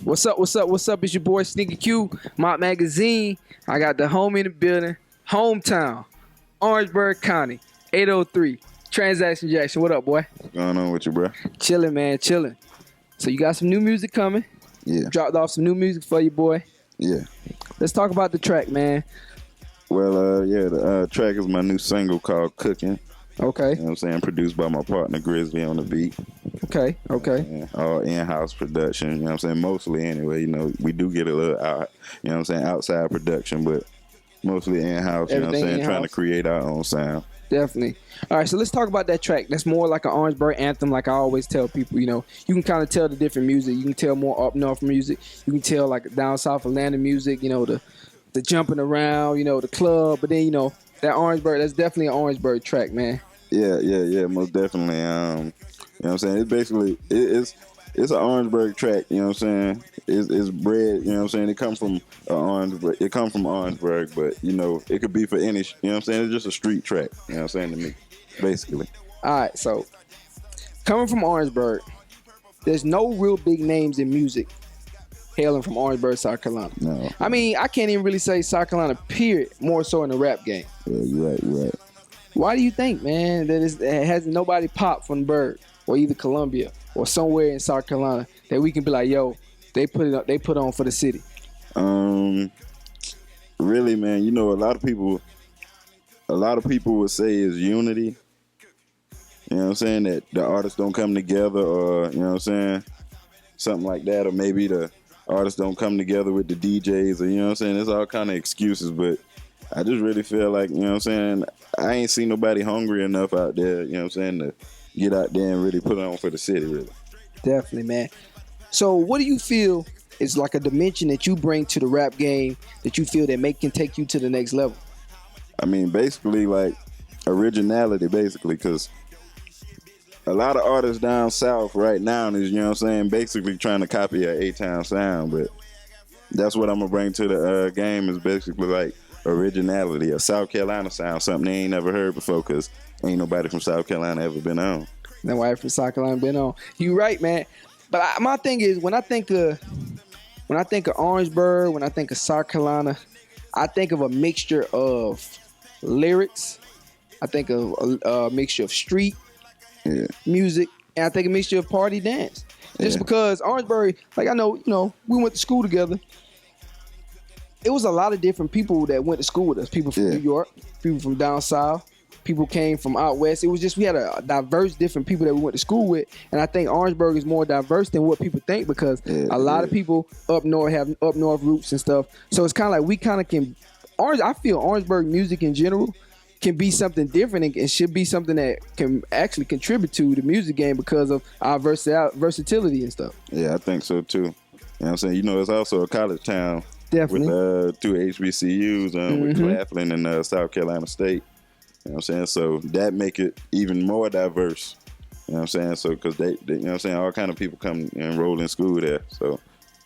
What's up? What's up? What's up? It's your boy Sneakerque, Mop Magazine. I got the home in the building, hometown, Orangeburg County, 803, Transaction Jackson. What up, boy? What's going on with you, bro? Chilling, man, chilling. So you got some new music coming? Yeah. Dropped off some new music for you, boy. Yeah. Let's talk about the track, man. Well, the track is my new single called Cooking. Okay. You know what I'm saying? Produced by my partner Grizzly on the beat. Okay. And all in-house production. You know what I'm saying? Mostly anyway. You know, we do get a little out, you know what I'm saying, outside production, but mostly in-house. You know what I'm saying? In-house. Trying to create our own sound. Definitely. All right, so let's talk about that track. That's more like an Orangeburg anthem, like I always tell people. You know, you can kind of tell the different music. You can tell more up north music. You can tell like down south Atlanta music. You know, the jumping around. You know, the club. But then you know that Orangeburg. That's definitely an Orangeburg track, man. Yeah, most definitely. You know what I'm saying? It's basically it's an Orangeburg track. You know what I'm saying? It's bred. You know what I'm saying? It comes from Orangeburg. It comes from Orangeburg, but you know it could be for any. You know what I'm saying? It's just a street track. You know what I'm saying to me, basically. All right, so coming from Orangeburg, there's no real big names in music hailing from Orangeburg, South Carolina. No. I mean, I can't even really say South Carolina, period, more so in the rap game. Yeah, you're right. Why do you think, man, that it hasn't nobody popped from the Berg or either Columbia or somewhere in South Carolina that we can be like, yo, they put on for the city? Really, man, you know, a lot of people would say is unity. You know what I'm saying? That the artists don't come together, or you know what I'm saying, something like that, or maybe the artists don't come together with the DJs, or you know what I'm saying. There's all kind of excuses, but I just really feel like, you know what I'm saying, I ain't seen nobody hungry enough out there, you know what I'm saying, to get out there and really put on for the city, really. Definitely, man. So what do you feel is like a dimension that you bring to the rap game that you feel that can take you to the next level? I mean, basically, like, originality, basically, because a lot of artists down south right now is, you know what I'm saying, basically trying to copy an A-Town sound, but that's what I'm going to bring to the game is basically, like, originality, a South Carolina sound, something they ain't never heard before, because ain't nobody from South Carolina ever been on. Nobody from South Carolina been on. You right, man. But my thing is, when I think of Orangeburg, when I think of South Carolina, I think of a mixture of lyrics. I think of a mixture of street music, and I think a mixture of party dance. Just because Orangeburg, like I know, you know, we went to school together. It was a lot of different people that went to school with us. People from New York, people from down south, people came from out west. It was just, we had a diverse different people that we went to school with. And I think Orangeburg is more diverse than what people think, because a lot of people up north have up north roots and stuff. So it's kind of like we kind of can, I feel Orangeburg music in general can be something different and should be something that can actually contribute to the music game because of our versatility and stuff. Yeah, I think so too. You know what I'm saying? You know, it's also a college town. Definitely. With 2 HBCUs, with Claflin and South Carolina State. You know what I'm saying? So that make it even more diverse. You know what I'm saying? So because they, you know what I'm saying, all kind of people come and enroll in school there. So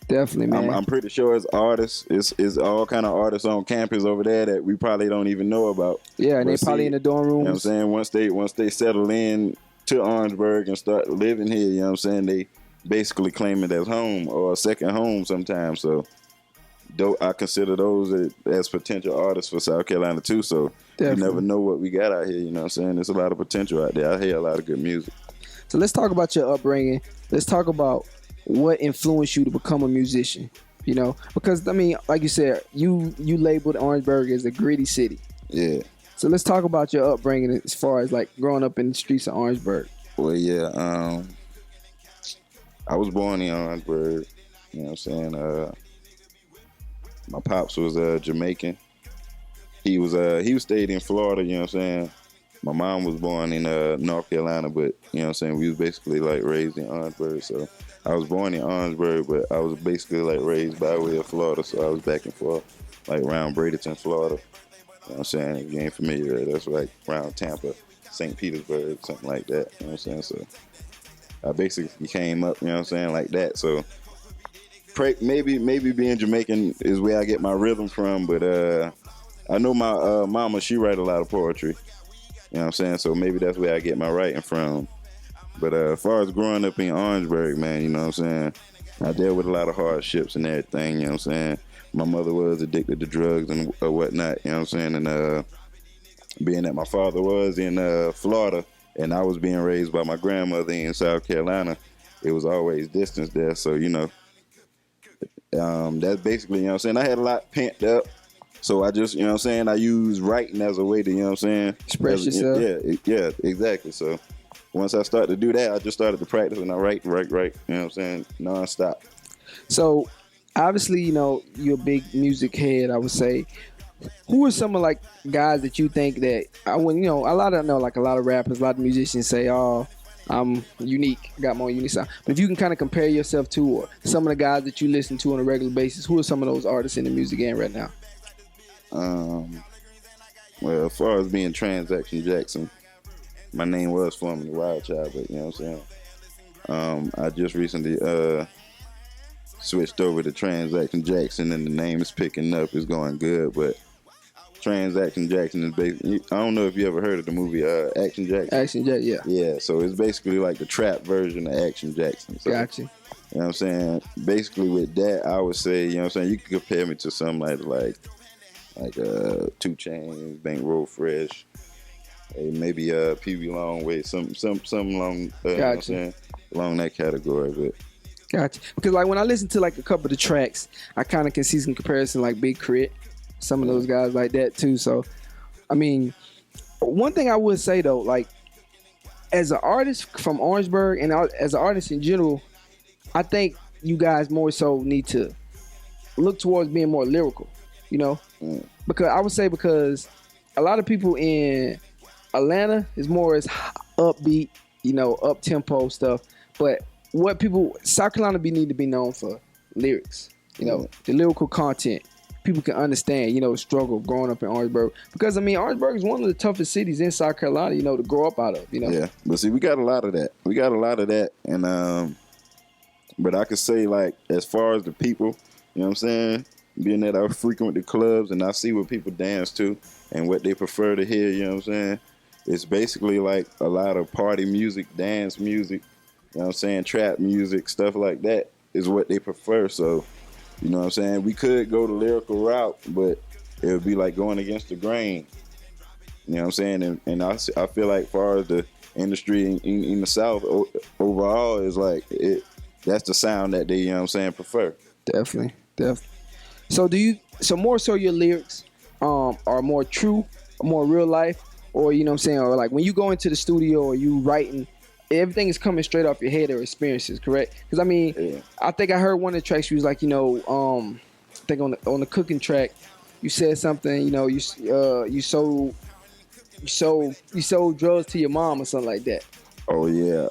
definitely, man. I'm pretty sure it's artists. It's all kind of artists on campus over there that we probably don't even know about. Yeah, and they probably in the dorm rooms. You know what I'm saying? Once they settle in to Orangeburg and start living here, you know what I'm saying, they basically claim it as home or a second home sometimes. So I consider those as potential artists for South Carolina too. So definitely. You never know what we got out here. You know what I'm saying? There's a lot of potential out there. I hear a lot of good music. So let's talk about your upbringing. Let's talk about what influenced you to become a musician. You know, because I mean, like you said, you labeled Orangeburg as a gritty city. Yeah. So let's talk about your upbringing as far as like growing up in the streets of Orangeburg. Well, yeah, I was born in Orangeburg. You know what I'm saying? My pops was Jamaican. He stayed in Florida, you know what I'm saying? My mom was born in North Carolina, but you know what I'm saying, we was basically like raised in Orangeburg. So I was born in Orangeburg, but I was basically like raised by way of Florida. So I was back and forth, like around Bradenton, Florida. You know what I'm saying? If you ain't familiar, that's like around Tampa, St. Petersburg, something like that. You know what I'm saying? So I basically came up, you know what I'm saying, like that. So maybe being Jamaican is where I get my rhythm from, but I know my mama, she write a lot of poetry. You know what I'm saying? So maybe that's where I get my writing from. But as far as growing up in Orangeburg, man, you know what I'm saying? I dealt with a lot of hardships and everything, you know what I'm saying? My mother was addicted to drugs and whatnot, you know what I'm saying? And being that my father was in Florida and I was being raised by my grandmother in South Carolina, it was always distance there. So, that's basically, you know what I'm saying? I had a lot pent up. So I just, you know what I'm saying? I use writing as a way to, you know what I'm saying? Express yourself. Yeah, exactly. So once I started to do that, I just started to practice and I write, you know what I'm saying? Nonstop. So obviously, you're a big music head, I would say. Who are some of like guys that you think that I wouldn't, a lot of rappers, a lot of musicians say, "Oh, I'm unique, I got my own unique sound." But if you can kind of compare yourself to or some of the guys that you listen to on a regular basis, who are some of those artists in the music game right now? Um, well, as far as being Transaction Jackson, my name was formerly Wild Child, but you know what I'm saying? I just recently switched over to Transaction Jackson and the name is picking up, it's going good, but Transaction Jackson is basically, I don't know if you ever heard of the movie Action Jackson. Action Jack, yeah. Yeah, so it's basically like the trap version of Action Jackson. So, Gotcha. You know what I'm saying? Basically with that, I would say, you know what I'm saying, you could compare me to somebody like 2 Chainz, Bankroll Fresh, maybe PB Longway, some along, you know what I'm saying, along that category. But Gotcha. Because like when I listen to like a couple of the tracks, I kind of can see some comparison like Big Crit, some of those guys like that too. So, I mean, one thing I would say though, like as an artist from Orangeburg and as an artist in general, I think you guys more so need to look towards being more lyrical, because I would say because a lot of people in Atlanta is more as upbeat, up tempo stuff, but what people South Carolina need to be known for lyrics, the lyrical content. People can understand, the struggle of growing up in Orangeburg. Because I mean, Orangeburg is one of the toughest cities in South Carolina, to grow up out of. Yeah, but see, we got a lot of that, and but I could say like as far as the people, you know what I'm saying, being that I frequent the clubs and I see what people dance to and what they prefer to hear, you know what I'm saying, it's basically like a lot of party music, dance music. You know what I'm saying? Trap music, stuff like that is what they prefer. So, you know what I'm saying? We could go the lyrical route, but it would be like going against the grain. You know what I'm saying? And I feel like as far as the industry in the South overall is like, that's the sound that they, you know what I'm saying, prefer. Definitely. So more so your lyrics are more true, more real life, or you know what I'm saying, or like when you go into the studio or you writing, everything is coming straight off your head or experiences, correct? Because I mean, Yeah. I think I heard one of the tracks you was like, I think on the cooking track, you said something, you sold drugs to your mom or something like that. Oh yeah.